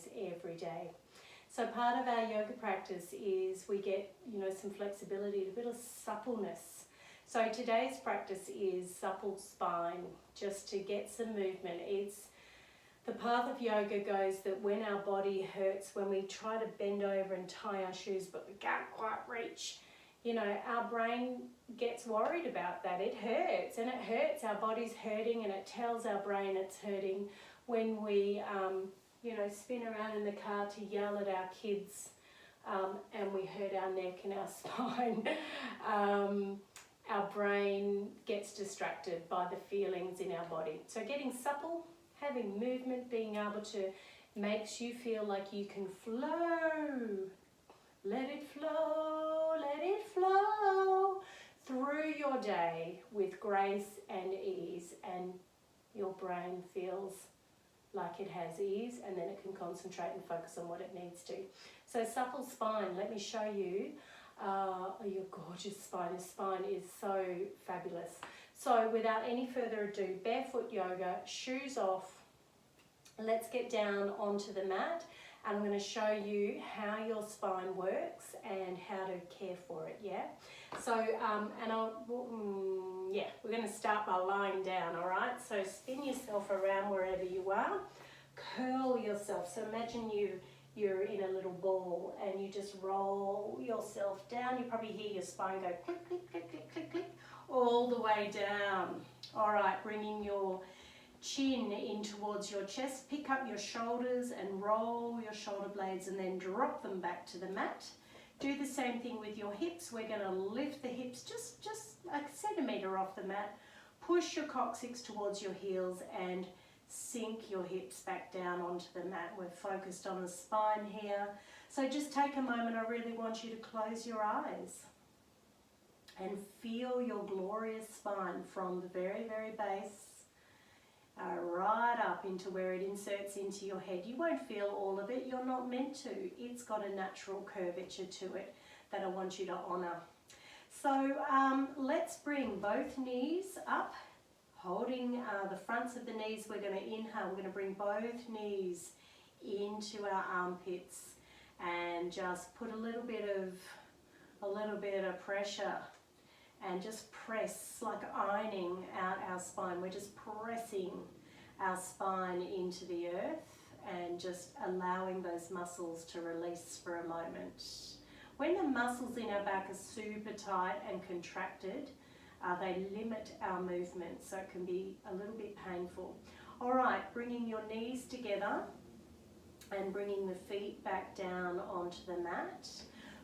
this every day. So part of our yoga practice is we get, some flexibility, a bit of suppleness. So today's practice is supple spine, just to get some movement. It's the path of yoga goes that when our body hurts, when we try to bend over and tie our shoes, but we can't quite reach, our brain gets worried about that. It hurts, and it hurts. Our body's hurting, and it tells our brain it's hurting when we, spin around in the car to yell at our kids, and we hurt our neck and our spine. Our brain gets distracted by the feelings in our body. So getting supple, having movement, being able to, makes you feel like you can flow. Let it flow through your day with grace and ease, and your brain feels like it has ease, and then it can concentrate and focus on what it needs to. So supple spine, let me show you. Your gorgeous spine. Your spine is so fabulous. So without any further ado, barefoot yoga, shoes off. Let's get down onto the mat, and I'm going to show you how your spine works and how to care for it, yeah? So, we're going to start by lying down, all right? So spin yourself around wherever you are. Curl yourself. So imagine you're in a little ball and you just roll yourself down. You probably hear your spine go click, click, click, click, click, click, all the way down. All right, bringing your chin in towards your chest. Pick up your shoulders and roll your shoulder blades and then drop them back to the mat. Do the same thing with your hips. We're going to lift the hips just a centimetre off the mat. Push your coccyx towards your heels and sink your hips back down onto the mat. We're focused on the spine here. So just take a moment. I really want you to close your eyes and feel your glorious spine from the very, very base right up into where it inserts into your head. You won't feel all of it. You're not meant to. It's got a natural curvature to it that I want you to honour. So let's bring both knees up, holding the fronts of the knees. We're going to inhale. We're going to bring both knees into our armpits and just put a little bit of pressure and just press, like ironing out our spine. We're just pressing our spine into the earth and just allowing those muscles to release for a moment. When the muscles in our back are super tight and contracted, they limit our movement, so it can be a little bit painful. All right, bringing your knees together and bringing the feet back down onto the mat.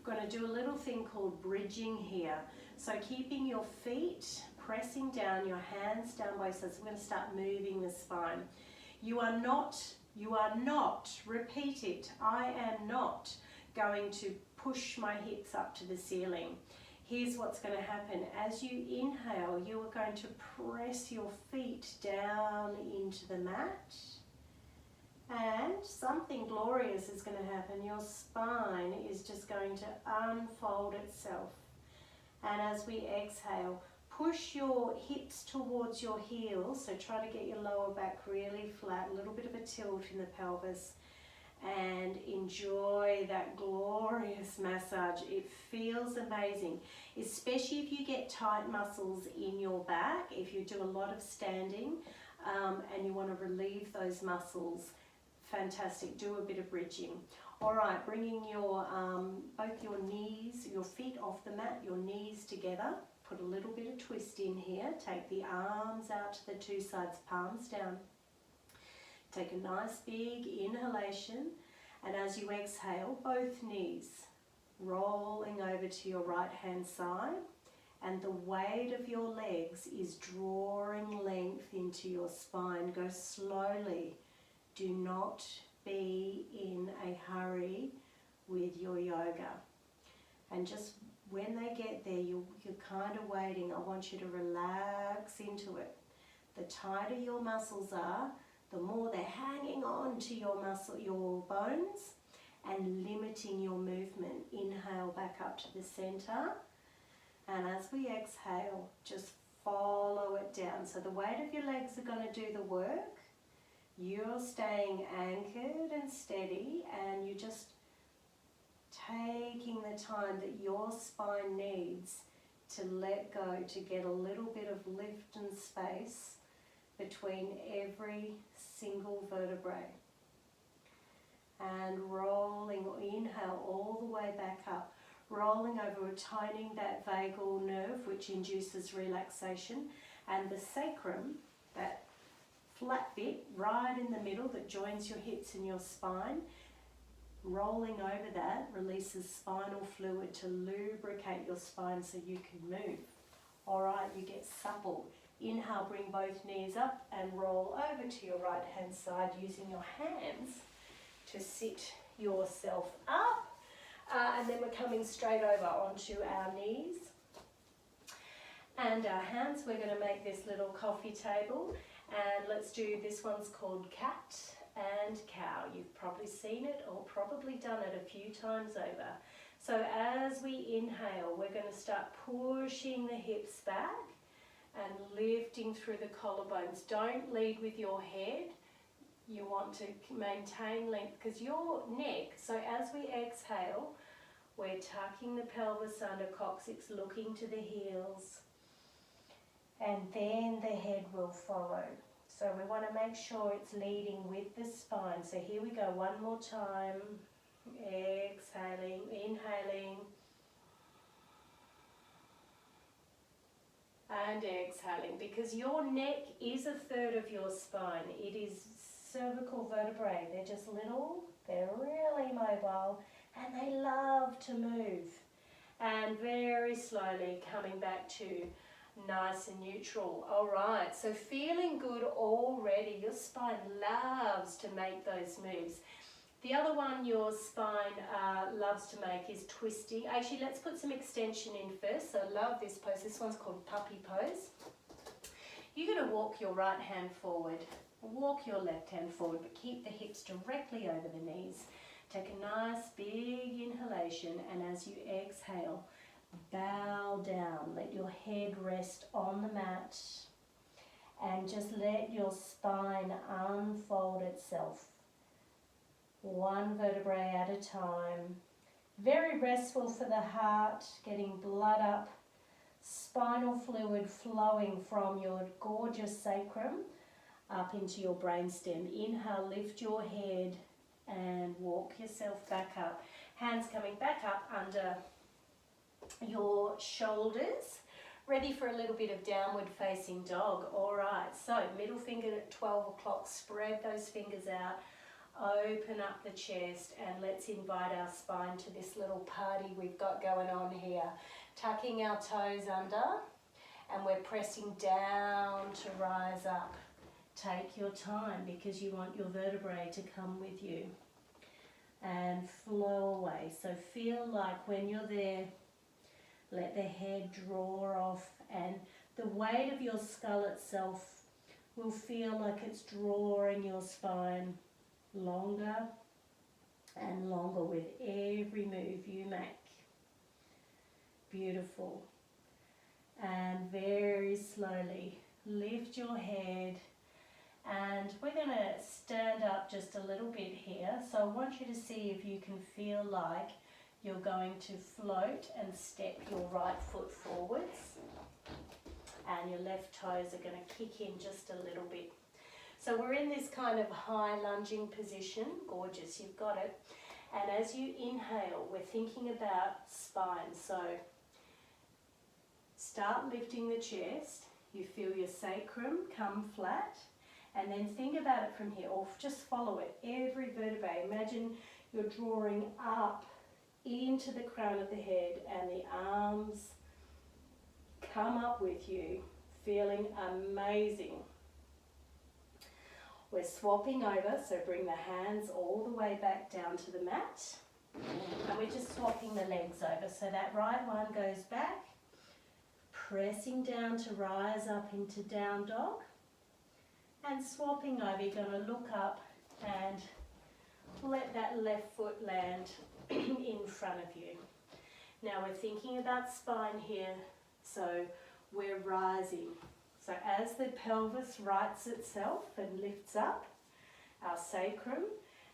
I'm going to do a little thing called bridging here. So keeping your feet pressing down, your hands down both sides. We're going to start moving the spine. You are not, repeat it, I am not going to push my hips up to the ceiling. Here's what's going to happen. As you inhale, you are going to press your feet down into the mat. And something glorious is going to happen. Your spine is just going to unfold itself. And as we exhale, push your hips towards your heels. So try to get your lower back really flat, a little bit of a tilt in the pelvis. And enjoy that glorious massage. It feels amazing, especially if you get tight muscles in your back, if you do a lot of standing and you want to relieve those muscles. Fantastic. Do a bit of bridging. All right, bringing your both your knees, your feet off the mat, your knees together. Put a little bit of twist in here. Take the arms out to the two sides, palms down. Take a nice big inhalation, and as you exhale, both knees rolling over to your right hand side, and the weight of your legs is drawing length into your spine. Go slowly. Do not be in a hurry with your yoga. And just when they get there, you're kind of waiting. I want you to relax into it. The tighter your muscles are, the more they're hanging on to your bones and limiting your movement. Inhale back up to the center. And as we exhale, just follow it down. So the weight of your legs are going to do the work. You're staying anchored and steady, and you're just taking the time that your spine needs to let go, to get a little bit of lift and space between every single vertebrae. And rolling, inhale all the way back up, rolling over, tightening that vagal nerve which induces relaxation, and the sacrum, that flat bit right in the middle that joins your hips and your spine, rolling over that releases spinal fluid to lubricate your spine so you can move. All right, you get supple. Inhale, bring both knees up and roll over to your right hand side using your hands to sit yourself up. And then we're coming straight over onto our knees. And our hands, we're going to make this little coffee table. And let's do, this one's called cat and cow. You've probably seen it or probably done it a few times over. So as we inhale, we're going to start pushing the hips back and lifting through the collarbones. Don't lead with your head. You want to maintain length because your neck, so as we exhale, we're tucking the pelvis under, coccyx looking to the heels, and then the head will follow. So we want to make sure it's leading with the spine. So here we go, one more time. Exhaling, inhaling, and exhaling, because your neck is a third of your spine. It is cervical vertebrae. They're just little, they're really mobile, and they love to move. And very slowly coming back to nice and neutral. All right, so feeling good already. Your spine loves to make those moves. The other one your spine loves to make is twisting. Actually, let's put some extension in first. So I love this pose. This one's called puppy pose. You're going to walk your right hand forward, walk your left hand forward, but keep the hips directly over the knees. Take a nice big inhalation, and as you exhale, bow down. Let your head rest on the mat, and just let your spine unfold itself. One vertebrae at a time. Very restful for the heart, getting blood up, spinal fluid flowing from your gorgeous sacrum up into your brainstem. Inhale, lift your head and walk yourself back up. Hands coming back up under your shoulders. Ready for a little bit of downward facing dog. All right, so middle finger at 12 o'clock, spread those fingers out. Open up the chest, and let's invite our spine to this little party we've got going on here. Tucking our toes under, and we're pressing down to rise up. Take your time because you want your vertebrae to come with you and flow away. So feel like when you're there, let the head draw off, and the weight of your skull itself will feel like it's drawing your spine longer and longer with every move you make. Beautiful. And very slowly lift your head, and we're going to stand up just a little bit here. So I want you to see if you can feel like you're going to float and step your right foot forwards, and your left toes are going to kick in just a little bit. So we're in this kind of high lunging position. Gorgeous, you've got it. And as you inhale, we're thinking about spine. So start lifting the chest. You feel your sacrum come flat. And then think about it from here, or just follow it. Every vertebrae, imagine you're drawing up into the crown of the head, and the arms come up with you, feeling amazing. We're swapping over, so bring the hands all the way back down to the mat, and we're just swapping the legs over. So that right one goes back, pressing down to rise up into down dog, and swapping over. You're going to look up and let that left foot land in front of you. Now we're thinking about spine here, so we're rising. So as the pelvis rights itself and lifts up, our sacrum,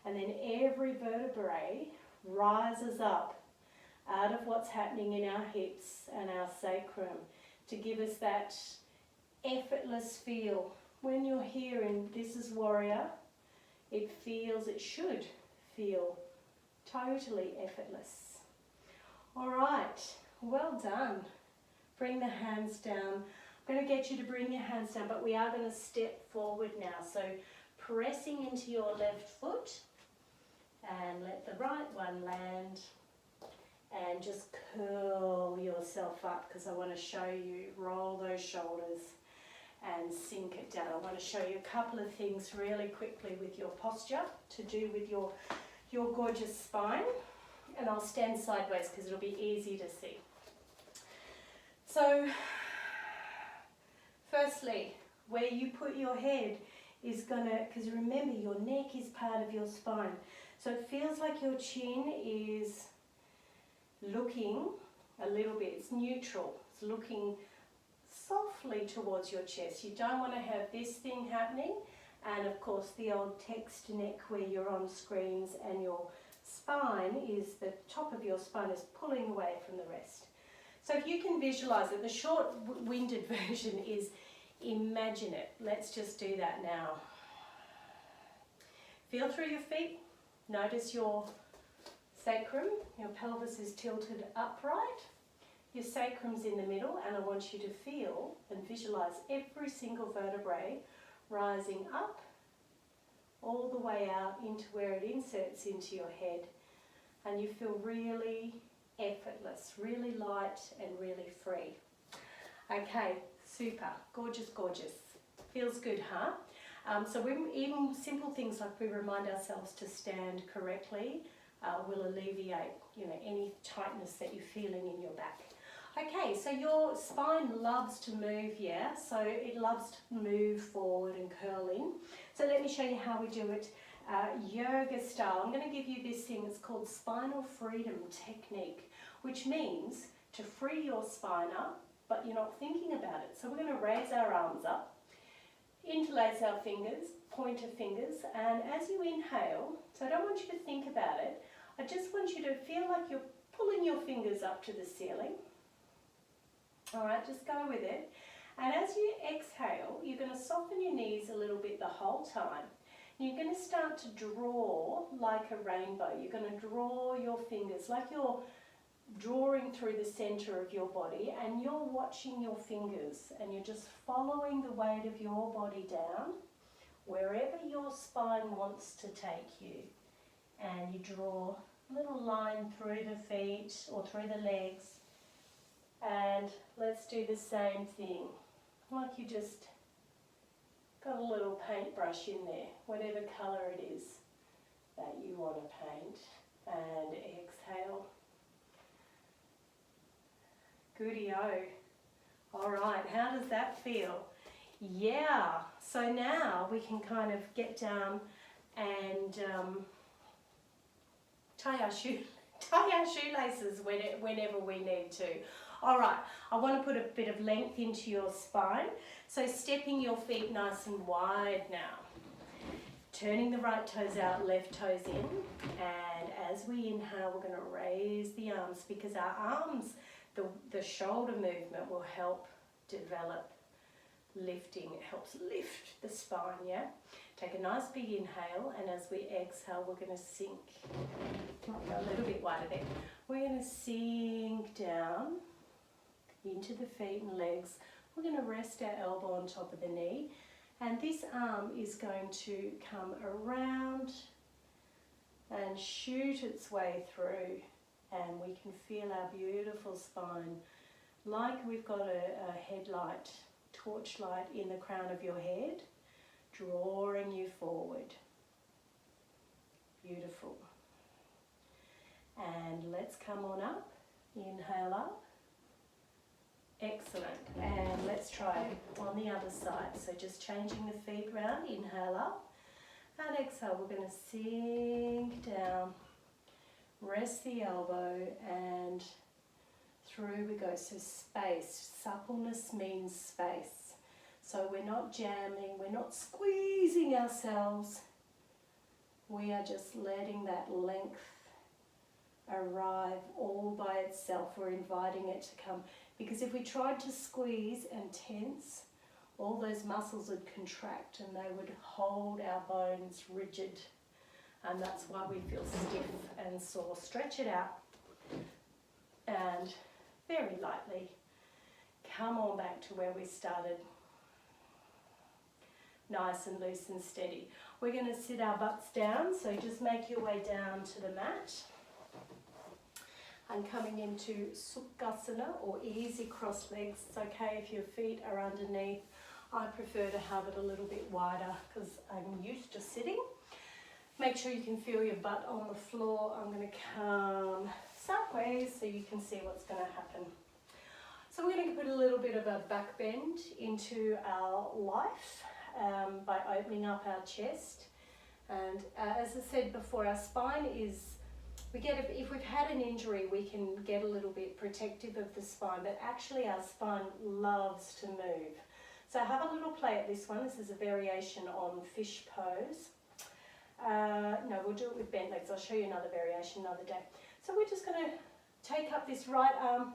and then every vertebrae rises up out of what's happening in our hips and our sacrum to give us that effortless feel. When you're here in This is Warrior, it should feel totally effortless. All right, well done. Bring the hands down. I'm going to get you to bring your hands down, but we are going to step forward now. So pressing into your left foot, and let the right one land, and just curl yourself up, because I want to show you, roll those shoulders and sink it down. I want to show you a couple of things really quickly with your posture to do with your gorgeous spine, and I'll stand sideways because it'll be easy to see. So firstly, where you put your head is gonna, because remember your neck is part of your spine, so it feels like your chin is looking a little bit, it's neutral, it's looking softly towards your chest. You don't want to have this thing happening, and of course the old text neck where you're on screens and your spine is, the top of your spine is pulling away from the rest. So if you can visualize it, the short-winded version is imagine it. Let's just do that now. Feel through your feet. Notice your sacrum, your pelvis is tilted upright. Your sacrum's in the middle, and I want you to feel and visualize every single vertebrae rising up all the way out into where it inserts into your head, and you feel really effortless, really light and really free. Okay, super, gorgeous, gorgeous. Feels good, huh? So even simple things like we remind ourselves to stand correctly will alleviate, any tightness that you're feeling in your back. Okay, so your spine loves to move, yeah? So it loves to move forward and curl in. So let me show you how we do it yoga style. I'm going to give you this thing, it's called Spinal Freedom technique, which means to free your spine up, but you're not thinking about it. So we're going to raise our arms up, interlace our fingers, pointer fingers, and as you inhale, so I don't want you to think about it, I just want you to feel like you're pulling your fingers up to the ceiling. All right, just go with it. And as you exhale, you're going to soften your knees a little bit the whole time. You're going to start to draw like a rainbow. You're going to draw your fingers like you're drawing through the center of your body, and you're watching your fingers, and you're just following the weight of your body down wherever your spine wants to take you. And you draw a little line through the feet or through the legs. And let's do the same thing, like you just got a little paintbrush in there, whatever colour it is that you want to paint, and exhale. Goody-o. All right, how does that feel? Yeah, so now we can kind of get down and tie our shoelaces whenever we need to. All right, I want to put a bit of length into your spine. So stepping your feet nice and wide now. Turning the right toes out, left toes in. And as we inhale, we're going to raise the arms, because our arms, the shoulder movement will help develop lifting. It helps lift the spine, yeah? Take a nice big inhale, and as we exhale, we're going to sink. Might go a little bit wider there. We're going to sink down into the feet and legs. We're going to rest our elbow on top of the knee, and this arm is going to come around and shoot its way through, and we can feel our beautiful spine like we've got a headlight, torchlight in the crown of your head, drawing you forward. Beautiful. And let's come on up. Inhale up. Excellent. And let's try on the other side. So just changing the feet round. Inhale up. And exhale. We're going to sink down. Rest the elbow and through we go. So space. Suppleness means space. So we're not jamming. We're not squeezing ourselves. we are just letting that length arrive all by itself. We're inviting it to come. Because if we tried to squeeze and tense, all those muscles would contract and they would hold our bones rigid. And that's why we feel stiff and sore. Stretch it out and very lightly come on back to where we started. Nice and loose and steady. We're going to sit our butts down, so just make your way down to the mat. And coming into Sukhasana, or easy crossed legs. It's okay if your feet are underneath. I prefer to have it a little bit wider because I'm used to sitting. Make sure you can feel your butt on the floor. I'm going to come sideways so you can see what's going to happen. So we're going to put a little bit of a back bend into our life by opening up our chest. And as I said before, our spine is, if we've had an injury, we can get a little bit protective of the spine, but actually our spine loves to move. So have a little play at this one. This is a variation on fish pose. No, we'll do it with bent legs. I'll show you another variation another day. So we're just going to take up this right arm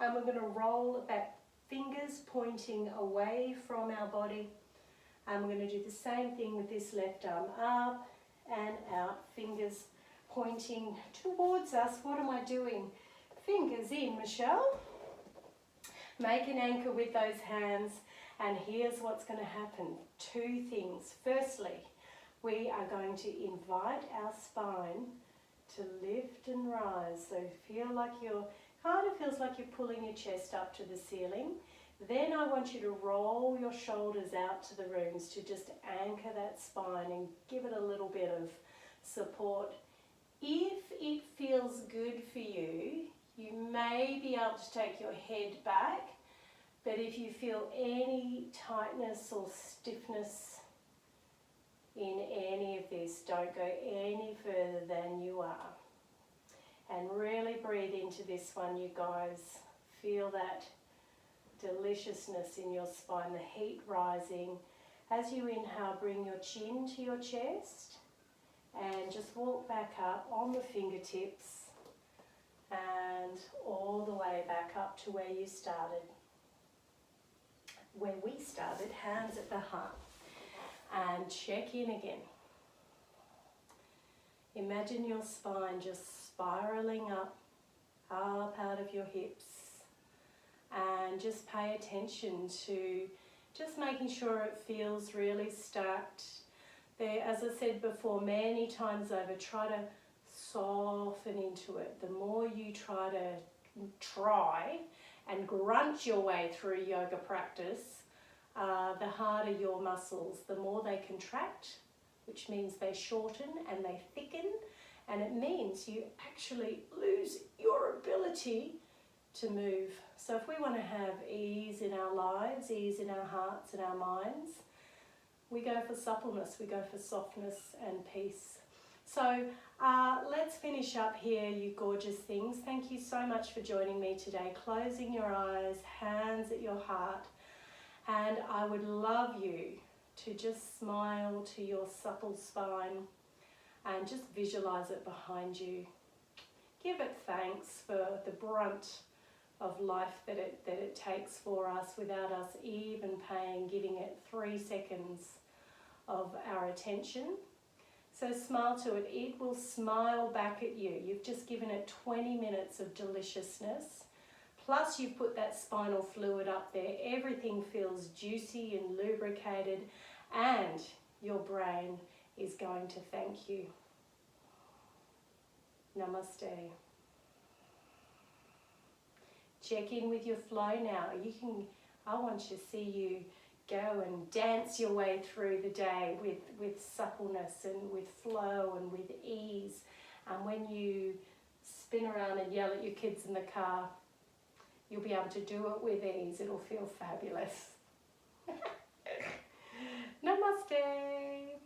and we're going to roll it back, fingers pointing away from our body. And we're going to do the same thing with this left arm, up and out, fingers pointing towards us. What am I doing? Fingers in, Michelle. Make an anchor with those hands, and here's what's going to happen. Two things. Firstly, we are going to invite our spine to lift and rise. So feel like kind of feels like you're pulling your chest up to the ceiling. Then I want you to roll your shoulders out to the rooms to just anchor that spine and give it a little bit of support. If it feels good for you, you may be able to take your head back, but if you feel any tightness or stiffness in any of this, don't go any further than you are. And really breathe into this one, you guys. Feel that deliciousness in your spine, the heat rising. As you inhale, bring your chin to your chest and just walk back up on the fingertips and all the way back up to where you started. Where we started, hands at the heart. And check in again. Imagine your spine just spiraling up out of your hips. And just pay attention to just making sure it feels really stacked. There, as I said before, many times over, try to soften into it. The more you try and grunt your way through yoga practice, the harder your muscles, the more they contract, which means they shorten and they thicken, and it means you actually lose your ability to move. So if we want to have ease in our lives, ease in our hearts and our minds, we go for suppleness, we go for softness and peace. So let's finish up here, you gorgeous things. Thank you so much for joining me today. Closing your eyes, hands at your heart. And I would love you to just smile to your supple spine and just visualize it behind you. Give it thanks for the brunt of life that it takes for us without us even giving it 3 seconds of our attention. So smile to it. It will smile back at you. You've just given it 20 minutes of deliciousness. Plus you've put that spinal fluid up there. Everything feels juicy and lubricated, and your brain is going to thank you. Namaste. Check in with your flow now. I want to see you go and dance your way through the day with suppleness and with flow and with ease. And when you spin around and yell at your kids in the car, you'll be able to do it with ease. It'll feel fabulous. Namaste.